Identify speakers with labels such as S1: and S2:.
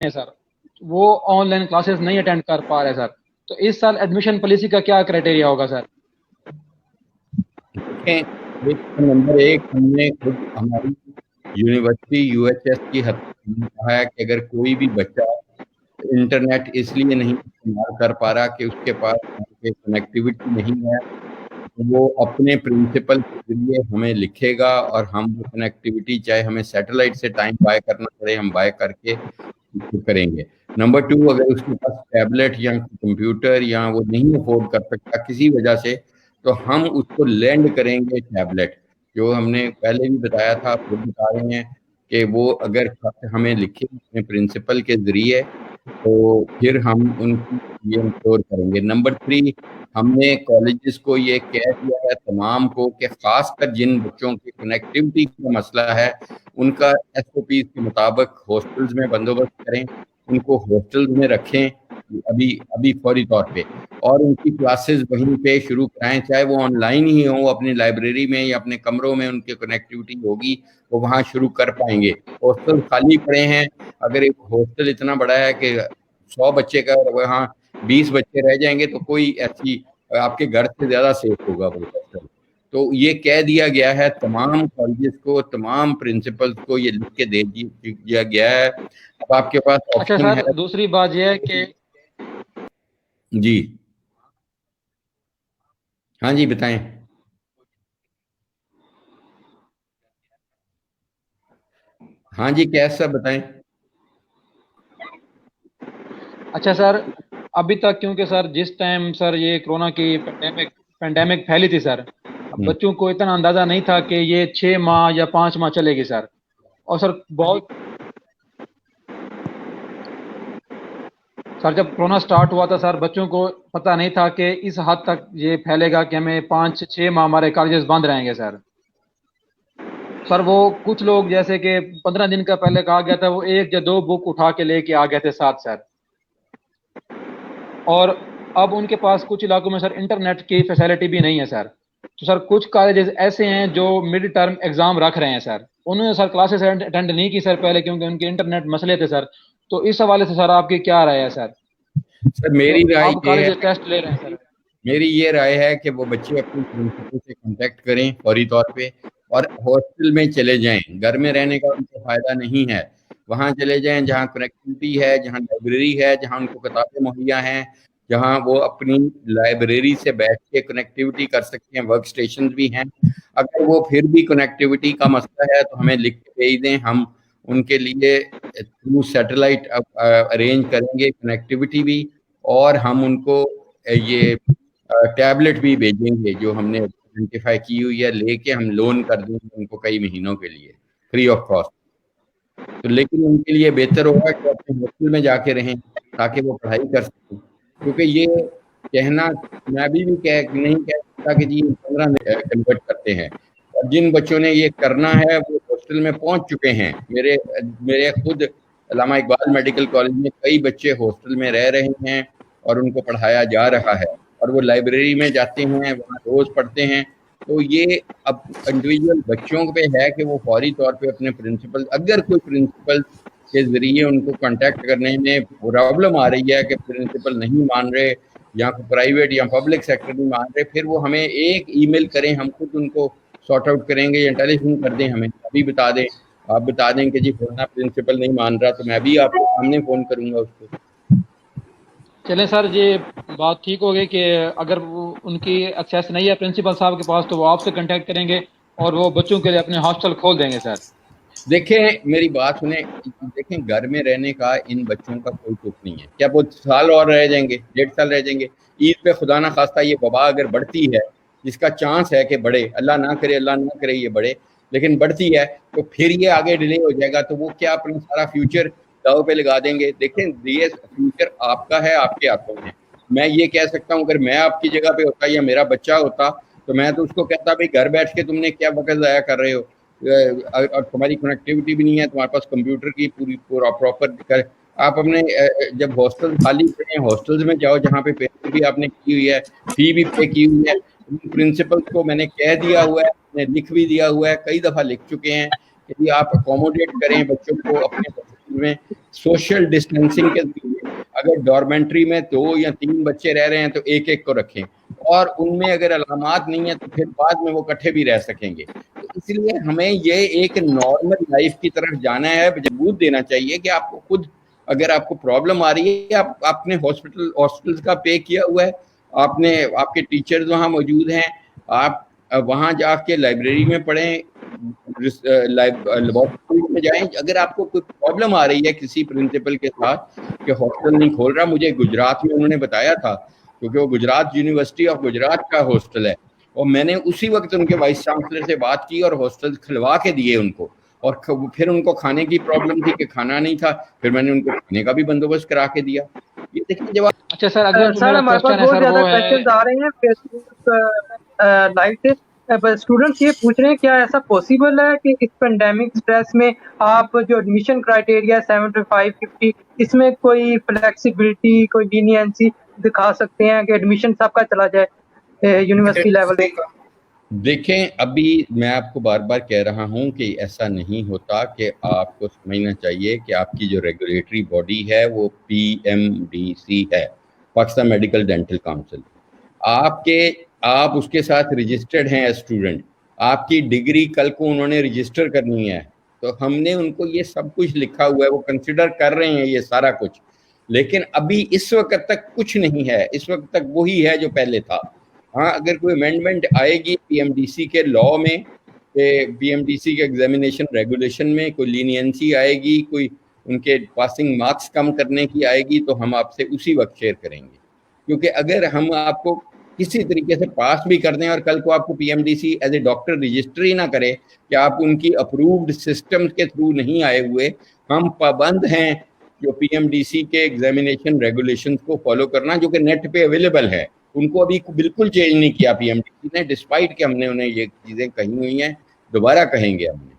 S1: ہیں سر وہ on line classes نہیں اٹینڈ کر پا رہے سر، تو اس سال ایڈمیشن پالیسی کا کیا کرائٹیریا ہوگا سر؟
S2: دیکھیں، نمبر ایک، ہم نے خود ہماری یونیورسٹی UHS کی حد تک کہا ہے کہ اگر کوئی بھی بچہ انٹرنیٹ اس لیے نہیں استعمال کر پا رہا کہ اس کے پاس کنیکٹیوٹی نہیں ہے، وہ اپنے پرنسپل کے ذریعے ہمیں لکھے گا اور ہم وہ کنیکٹیوٹی چاہے ہمیں سیٹلائٹ سے ٹائم بائی کرنا پڑے ہم بائی کر کے کریں گے۔ نمبر 2، اگر اس کے پاس ٹیبلٹ یا کمپیوٹر یا وہ نہیں افورڈ کر سکتا کسی وجہ سے، تو ہم اس کو لینڈ کریں گے ٹیبلٹ، جو ہم نے پہلے بھی بتایا تھا، آپ خود بتا رہے ہیں کہ وہ اگر ہمیں لکھے اپنے پرنسپل کے ذریعے تو پھر ہم ان کی یہ انشور کریں گے۔ نمبر 3، ہم نے کالجز کو یہ کہہ دیا ہے تمام کو کہ خاص کر جن بچوں کی کنیکٹیوٹی کا مسئلہ ہے ان کا SOPs کے مطابق ہاسٹلز میں بندوبست کریں، ان کو ہاسٹلز میں رکھیں ابھی فوری طور پہ، اور ان کی کلاسز وہیں پہ شروع کرائیں، چاہے وہ آن لائن ہی ہوں، اپنی لائبریری میں یا اپنے کمروں میں ان کی کنیکٹیوٹی ہوگی وہ وہاں شروع کر پائیں گے۔ ہاسٹل خالی پڑے ہیں، اگر ایک ہاسٹل اتنا بڑا ہے کہ 100 بچے کا وہاں 20 بچے رہ جائیں گے تو کوئی ایسی آپ کے گھر سے زیادہ سیف ہوگا وہ ہاسٹل۔ تو یہ کہہ دیا گیا ہے تمام کالجز کو، تمام پرنسپلز کو یہ لکھ کے دے دیا گیا ہے۔ اب آپ کے پاس
S1: اچھا
S2: آپشن
S1: سر،
S2: ہے۔
S1: دوسری بات یہ ہے کہ
S2: جی ہاں جی بتائیں۔ ہاں جی کیسا بتائیں۔
S1: اچھا سر، ابھی تک کیونکہ سر جس ٹائم سر یہ کرونا کی پینڈیمک پھیلی تھی سر، بچوں کو اتنا اندازہ نہیں تھا کہ یہ 6 ماہ یا 5 ماہ چلے گی سر، اور سر جب کرونا سٹارٹ ہوا تھا سر بچوں کو پتہ نہیں تھا کہ اس حد تک یہ پھیلے گا کہ ہمیں 5-6 ماہ ہمارے کالجز بند رہیں گے سر۔ وہ کچھ لوگ جیسے کہ 15 دن کا پہلے کہا گیا تھا وہ 1 یا 2 بک اٹھا کے لے کے آ گئے تھے ساتھ سر، اور اب ان کے پاس کچھ علاقوں میں سر انٹرنیٹ کی فیسلٹی بھی نہیں ہے سر، تو سر کچھ کالجز ایسے ہیں جو مڈ ٹرم ایگزام رکھ رہے ہیں سر، انہوں نے سر کلاسز اٹینڈ نہیں کی سر پہلے کیونکہ ان کے انٹرنیٹ مسئلے تھے سر، تو اس حوالے سے سر آپ کی کیا رائے ہے سر؟
S2: سر میری رائے
S1: آپ
S2: یہ ہے،
S1: کالج ٹیسٹ لے رہے ہیں سر؟
S2: میری یہ رائے ہے کہ وہ بچے اپنے پرنسپل سے کانٹیکٹ کریں فوری طور پہ اور ہاسٹل میں چلے جائیں۔ گھر میں رہنے کا ان کو فائدہ نہیں ہے، وہاں چلے جائیں جہاں کنیکٹیوٹی ہے، جہاں لائبریری ہے، جہاں ان کو کتابیں مہیا ہیں، جہاں وہ اپنی لائبریری سے بیٹھ کے کنیکٹیوٹی کر سکتے ہیں، ورک اسٹیشنز بھی ہیں۔ اگر وہ پھر بھی کنیکٹیوٹی کا مسئلہ ہے تو ہمیں لکھ کے بھیج دیں، ہم ان کے لیے تھرو سیٹلائٹ ارینج کریں گے کنیکٹیوٹی بھی، اور ہم ان کو یہ ٹیبلٹ بھی بھیجیں گے جو ہم نے آئیڈینٹیفائی کی ہوئی ہے، لے کے ہم لون کر دیں گے ان کو کئی مہینوں کے لیے فری آف کاسٹ۔ تو لیکن ان کے لیے بہتر ہوگا کہ اپنے ہاسٹل میں جا کے رہیں تاکہ وہ پڑھائی کر سکیں، کیونکہ یہ کہنا میں ابھی بھی نہیں کہہ سکتا کہ جی 15 کنورٹ کرتے ہیں، اور جن بچوں نے یہ کرنا ہے وہ ہاسٹل میں پہنچ چکے ہیں۔ میرے خود علامہ اقبال میڈیکل کالج میں کئی بچے ہاسٹل میں رہ رہے ہیں اور ان کو پڑھایا جا رہا ہے، اور وہ لائبریری میں جاتے ہیں، وہاں روز پڑھتے ہیں۔ تو یہ اب انڈیویجول بچوں پہ ہے کہ وہ فوری طور پہ اپنے پرنسپل، اگر کوئی پرنسپل کے ذریعے ان کو کانٹیکٹ کرنے میں پرابلم آ رہی ہے کہ پرنسپل نہیں مان رہے یا پرائیویٹ یا پبلک سیکٹر نہیں مان رہے، پھر وہ ہمیں ایک ای میل کریں، ہم خود ان کو سارٹ آؤٹ کریں گے، یا ٹیلی فون کر دیں، ہمیں ابھی بتا دیں، آپ بتا دیں کہ جی فلانا پرنسپل نہیں مان رہا، تو میں بھی آپ کے سامنے فون کروں گا اس کو۔
S1: چلیں سر، یہ بات ٹھیک ہوگی کہ اگر ان کی ایکسیس نہیں ہے پرنسپل صاحب کے پاس تو وہ آپ سے کنٹیکٹ کریں گے اور وہ بچوں کے لیے اپنے ہاسٹل کھول دیں گے سر۔
S2: دیکھیں میری بات سنیں، دیکھیں گھر میں رہنے کا ان بچوں کا کوئی تک نہیں ہے، کیا وہ سال اور رہ جائیں گے، 1.5 سال رہ جائیں گے؟ عید پہ خدا نہ خواستہ یہ وبا اگر بڑھتی ہے، جس کا چانس ہے کہ بڑھے، اللہ نہ کرے یہ بڑھے، لیکن بڑھتی ہے تو پھر یہ آگے ڈیلے ہو جائے گا، تو وہ کیا اپنا سارا فیوچر داؤ پہ لگا دیں گے؟ دیکھیں یہ فیوچر آپ کا ہے، آپ کے ہاتھوں میں۔ میں یہ کہہ سکتا ہوں اگر میں آپ کی جگہ پہ ہوتا یا میرا بچہ ہوتا تو میں تو اس کو کہتا بھائی گھر بیٹھ کے تم نے کیا وقت ضائع کر رہے ہو، اور تمہاری کنیکٹیوٹی بھی نہیں ہے، تمہارے پاس کمپیوٹر کی پورا پراپر آپ اپنے جب ہاسٹل خالی کریں ہاسٹلز میں جاؤ جہاں پہ پیمنٹ بھی آپ نے کی ہوئی ہے، فی بھی پے کی ہوئی ہے، پرنسپل کو میں نے کہہ دیا ہوا ہے، میں نے لکھ بھی دیا ہوا ہے، کئی دفعہ لکھ چکے ہیں کہ جی آپ اکوموڈیٹ کریں بچوں کو اپنے میں سوشل ڈسٹینسنگ کے ذریعے اگر ڈارمنٹری میں 2 یا 3 بچے رہ رہے ہیں تو ایک ایک کو رکھیں, اور ان میں اگر علامات نہیں ہیں تو پھر بعد میں وہ اکٹھے بھی رہ سکیں گے. تو اس لیے ہمیں یہ ایک نارمل لائف کی طرف جانا ہے. ثبوت دینا چاہیے کہ آپ کو خود اگر آپ کو پرابلم آ رہی ہے, آپ نے ہاسپٹل کا پے کیا ہوا ہے, آپ کے ٹیچرز وہاں موجود ہیں, آپ وہاں جا کے لائبریری میں پڑھیں, لیبارٹری میں جائیں. اگر آپ کو کوئی پرابلم آ رہی ہے کسی پرنسپل کے ساتھ کہ ہاسٹل نہیں کھول رہا, مجھے گجرات میں انہوں نے بتایا تھا کیونکہ وہ گجرات یونیورسٹی آف گجرات کا ہاسٹل ہے, اور میں نے اسی وقت ان کے وائس چانسلر سے بات کی اور ہاسٹل کھلوا کے دیے ان کو. اور پھر ان کو کھانے کی پرابلم تھی کہ کھانا نہیں تھا, پھر میں نے ان کو کھانے کا بھی بندوبست کرا کے دیا. یہ دیکھیں جب
S1: اچھا سر, اگلا جو
S3: سر
S1: میرا
S3: ہمارے پاس
S1: کوشچن ہے
S3: بہت
S1: سر
S3: زیادہ
S1: وہ ہے,
S3: کوشچنز آ رہے ہیں فیس بک لائیو سے. اسٹوڈنٹس یہ پوچھ رہے ہیں کیا ایسا پاسبل ہے کہ اس پینڈیمک اسٹریس میں آپ جو ایڈمیشن کرائٹیریا 75 50 اس میں کوئی فلیکسیبلٹی, کوئی لینینسی دکھا سکتے ہیں کہ ایڈمیشن سب کا چلا جائے یونیورسٹی لیول پہ؟
S2: دیکھیں, ابھی میں آپ کو بار بار کہہ رہا ہوں کہ ایسا نہیں ہوتا. کہ آپ کو سمجھنا چاہیے کہ آپ کی جو ریگولیٹری باڈی ہے وہ PMDC ہے, پاکستان میڈیکل ڈینٹل کاؤنسل. آپ اس کے ساتھ رجسٹرڈ ہیں اسٹوڈنٹ, آپ کی ڈگری کل کو انہوں نے رجسٹر کرنی ہے, تو ہم نے ان کو یہ سب کچھ لکھا ہوا ہے, وہ کنسیڈر کر رہے ہیں یہ سارا کچھ. لیکن ابھی اس وقت تک کچھ نہیں ہے, اس وقت تک وہی ہے جو پہلے تھا. ہاں, اگر کوئی امینڈمنٹ آئے گی PMDC کے لاء میں, PMDC کے ایگزامینیشن ریگولیشن میں کوئی لینینسی آئے گی, کوئی ان کے پاسنگ مارکس کم کرنے کی آئے گی, تو ہم آپ سے اسی وقت شیئر کریں گے. کیونکہ اگر ہم آپ کو کسی طریقے سے پاس بھی کر دیں اور کل کو آپ کو PMDC as a doctor register ہی نہ کرے کہ آپ ان کی اپرووڈ سسٹم کے تھرو نہیں آئے ہوئے, ہم پابند ہیں جو PMDC کے ایگزامینیشن ریگولیشن کو فالو کرنا, جو کہ نیٹ پہ اویلیبل ہے. ان کو ابھی بالکل چینج نہیں کیا PMDC نے, ڈسپائٹ کہ ہم نے انہیں یہ چیزیں کہی ہوئی ہیں, دوبارہ کہیں گے ہم نے.